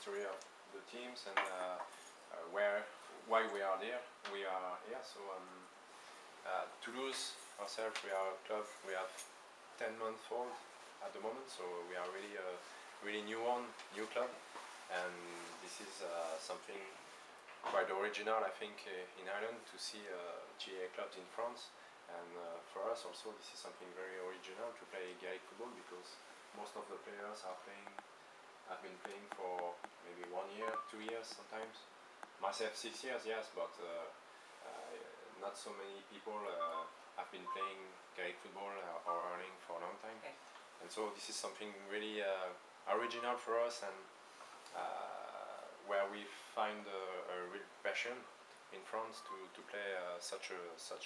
history of the teams and why we are there. We are here. So Toulouse ourselves, we are a club. We have 10 months old at the moment, so we are really a new club, and this is something quite original, I think, in Ireland to see GAA clubs in France. And for us also, this is something very original to play Gaelic football, because most of the players have been playing for maybe 1 year, 2 years sometimes. Myself 6 years, yes, but not so many people have been playing Gaelic football or earning for a long time. Okay. And so this is something really original for us, and where we find a real passion in France to play such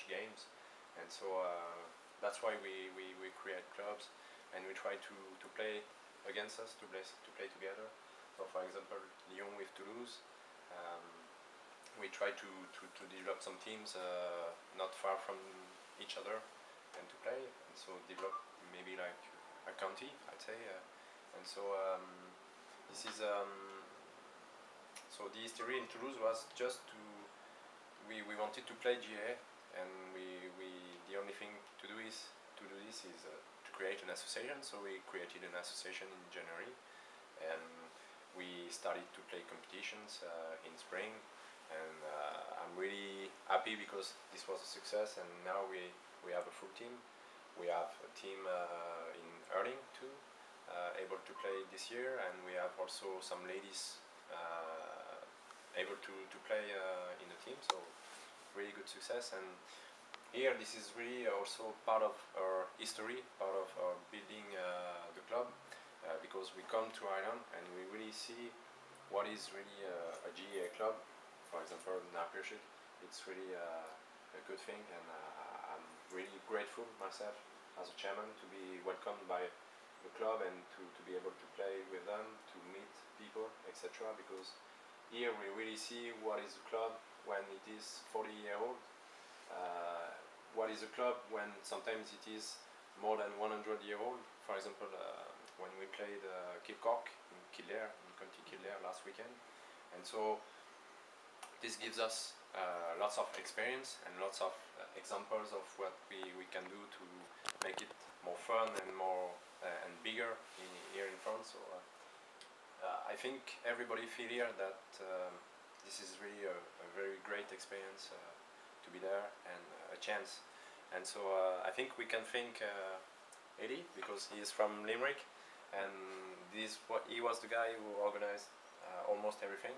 games. And so that's why we create clubs, and we try to play against us, to play together. So for example, Lyon with Toulouse, we try to develop some teams not far from each other and to play, and so develop maybe like a county, I'd say. And so this is so the history in Toulouse was just we wanted to play GAA, and the only thing to do this is to create an association. So we created an association in January, and we started to play competitions in spring, and I'm really happy because this was a success, and now we have a full team. We have a team in hurling too, able to play this year, and we have also some ladies able to play in the team, so really good success. And here this is really also part of our history, part of our building the club, because we come to Ireland and we really see what is really a GAA club. For example, Napier, it's really a good thing, and I'm really grateful myself as a chairman to be welcomed by the club and to be able to play with them, to meet people, etc. Because here we really see what is a club when it is 40-year-old, what is a club when sometimes it is more than 100-year-old. For example, when we played Kilcork in Kildare, in County Kildare last weekend. And so this gives us lots of experience and lots of examples of what we can do to make it more fun and more and bigger here in France. So I think everybody feel here that this is really a very great experience to be there, and a chance. And so I think we can thank Eddie, because he is from Limerick, and he was the guy who organized almost everything,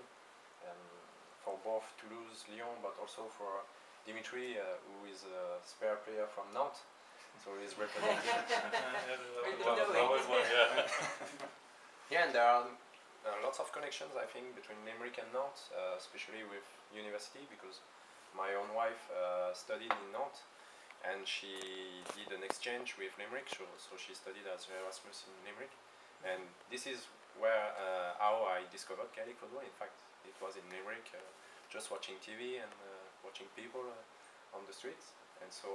for both Toulouse, Lyon, but also for Dimitri, who is a spare player from Nantes, so he's representing. Yeah, and there are lots of connections, I think, between Limerick and Nantes, especially with university, because my own wife studied in Nantes, and she did an exchange with Limerick, so she studied as Erasmus in Limerick. And this is where how I discovered Gaelic football. In fact, it was in Limerick, just watching TV and watching people on the streets. And so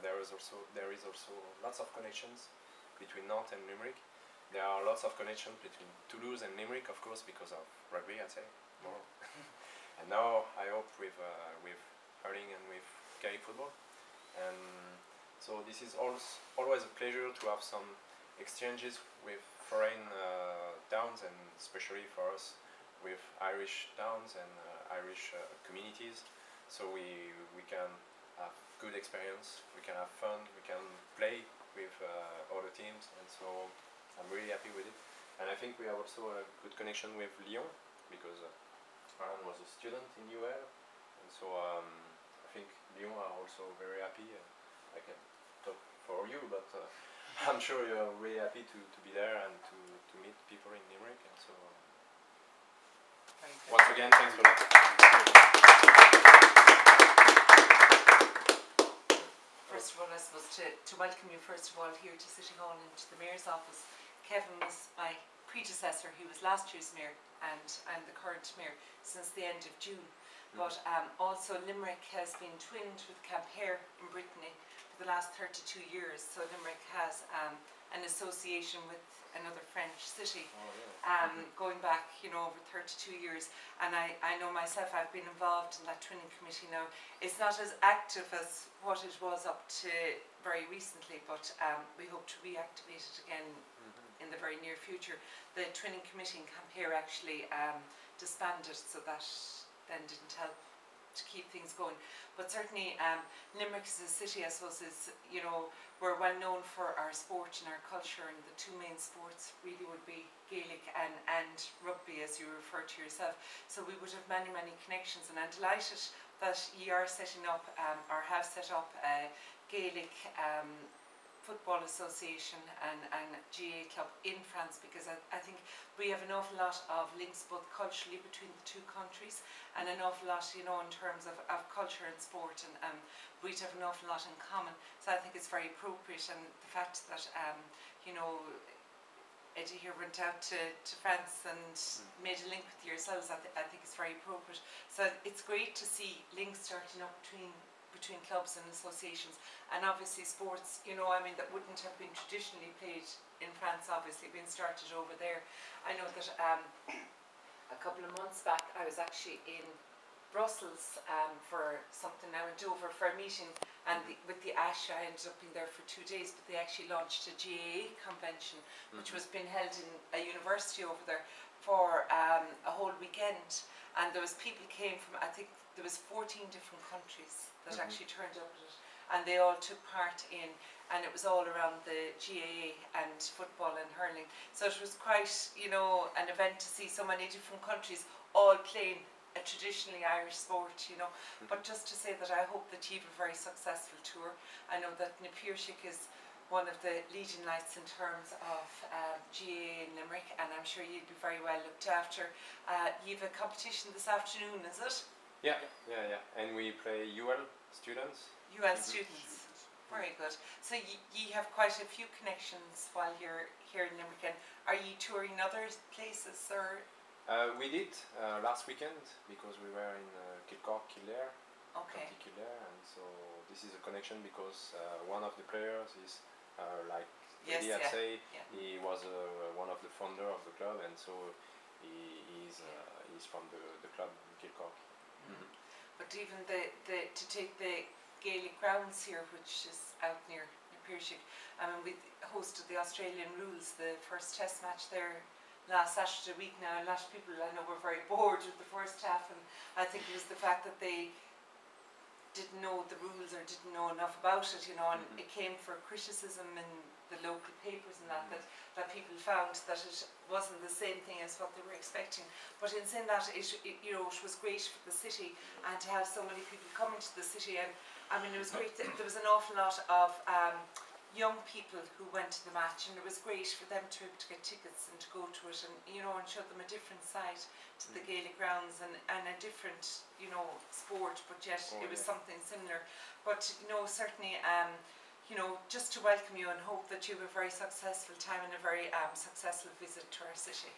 there is also lots of connections between Nantes and Limerick. There are lots of connections between Toulouse and Limerick, of course, because of rugby, I'd say, more. And now I hope with hurling and with Gaelic football. And so this is always a pleasure to have some exchanges with foreign towns, and especially for us with Irish towns and Irish communities. So we can have good experience, we can have fun, we can play with other teams, and so I'm really happy with it. And I think we have also a good connection with Lyon, because Aaron was a student in UL, and so I think Lyon are also very happy. I can talk for you, but I'm sure you're really happy to be there and to meet people in Limerick. And so once again, thanks for that. First of all, I suppose to welcome you first of all here to City Hall and to the Mayor's office. Kevin was my predecessor. He was last year's Mayor, and I'm the current Mayor since the end of June. But also Limerick has been twinned with Camphair in Brittany for the last 32 years. So Limerick has an association with another French city. Oh, yeah. Going back, you know, over 32 years, and I know myself, I've been involved in that twinning committee now. It's not as active as what it was up to very recently, but we hope to reactivate it again in the very near future. The twinning committee in Campere actually disbanded, so that then didn't help to keep things going. But certainly Limerick as a city, I suppose, is, you know, we're well known for our sport and our culture, and the two main sports really would be Gaelic and rugby, as you refer to yourself. So we would have many, many connections, and I'm delighted that you are setting up or have set up a Gaelic Football Association and GA club in France, because I think we have an awful lot of links both culturally between the two countries and an awful lot, you know, in terms of culture and sport, and we'd have an awful lot in common. So I think it's very appropriate, and the fact that you know, Eddie here went out to France and made a link with yourselves, I think it's very appropriate. So it's great to see links starting up between clubs and associations, and obviously sports, you know, I mean, that wouldn't have been traditionally played in France, obviously being started over there. I know that a couple of months back I was actually in Brussels for something. I went over for a meeting, and with the ASH I ended up being there for 2 days, but they actually launched a GAA convention which was being held in a university over there for a whole weekend, and there was people came from, I think there was 14 different countries that actually turned up at it, and they all took part in, and it was all around the GAA and football and hurling. So it was quite, you know, an event to see so many different countries all playing a traditionally Irish sport, you know. But just to say that I hope that you have a very successful tour. I know that Na Piarsaigh is one of the leading lights in terms of GAA in Limerick, and I'm sure you'd be very well looked after. You have a competition this afternoon, is it? Yeah, and we play UL students. UL students. Very good. So you have quite a few connections while you're here in Limerick. And are you touring other places, or? We did last weekend, because we were in Kildare, Okay. Kildare, and so this is a connection because one of the players is like Yes, Eddie had said, yeah. he was one of the founder of the club, and so he's from the club in Kildare. But even to take the Gaelic grounds here, which is out near Piarsaigh, I mean, we hosted the Australian rules, the first test match there last Saturday week now, and a lot of people I know were very bored with the first half, and I think it was the fact that they didn't know the rules or didn't know enough about it, you know, and it came for criticism in the local papers and that people found that it wasn't the same thing as what they were expecting. But in saying that, it you know, it was great for the city, and to have so many people coming to the city, and I mean, it was great that there was an awful lot of young people who went to the match, and it was great for them to get tickets and to go to it, and you know, and show them a different side to the Gaelic grounds, and a different, you know, sport, but yet it was something similar. But you know, certainly you know, just to welcome you and hope that you have a very successful time and a very successful visit to our city.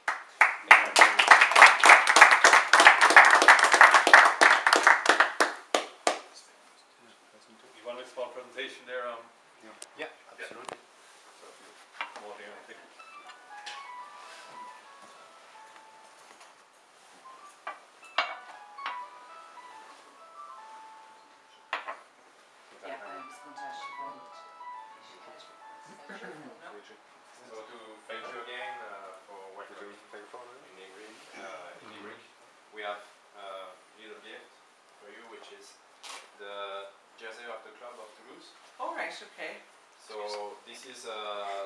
You want a small presentation there? Yeah, absolutely. So if you come over here and take Yeah, I was going to ask you about So to thank you again for welcoming in Limerick. We have a little gift for you, which is the jersey of the club of Toulouse. All right, okay. So this is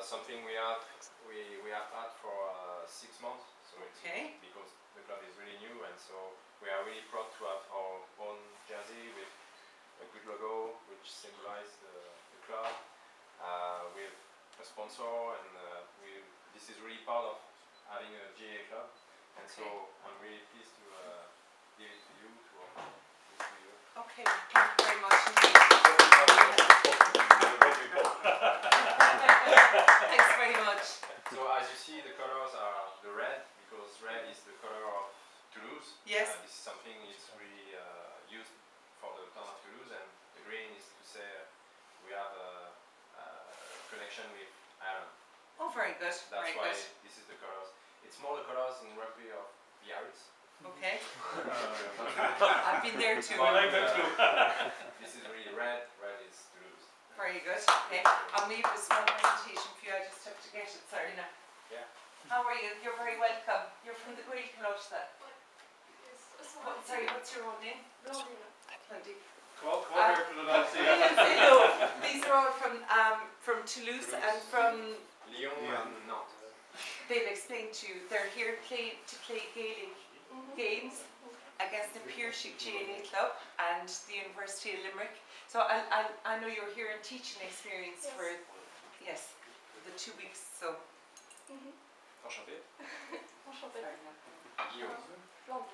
something we have had for 6 months. So it's because the club is really new, and so we are really proud to have our own jersey with a good logo which symbolizes the club, with a sponsor, and this is really part of having a GA club, and so I'm really pleased to give it to you. Okay, well, thank you very much indeed. Thanks very much. So as you see, the colors are the red, because red is the color of Toulouse. Yes. This is something it's really used for the town of Toulouse, and the green is to say we have a connection with Ireland. Oh, very good. That's Very why good. this is the colors. It's more the colors in rugby of Biarritz. Okay. I've been there too. I like that too. This is really red. Red is Toulouse. Very good. Okay. I'll leave a small presentation for you. I just have to get it. Sorry now. Yeah. How are you? You're very welcome. You're from the Great Tolosa. Sorry, what's your own name? Claudia. Come on here for the lads. Hello. These are all from Toulouse and from. Lyon and Nantes. They'll explain to you. They're here to play Gaelic games against the Piershik GAA Club and the University of Limerick. So I know you're here in teaching experience for the 2 weeks. So. Enchanté. Enchanté. Guillaume.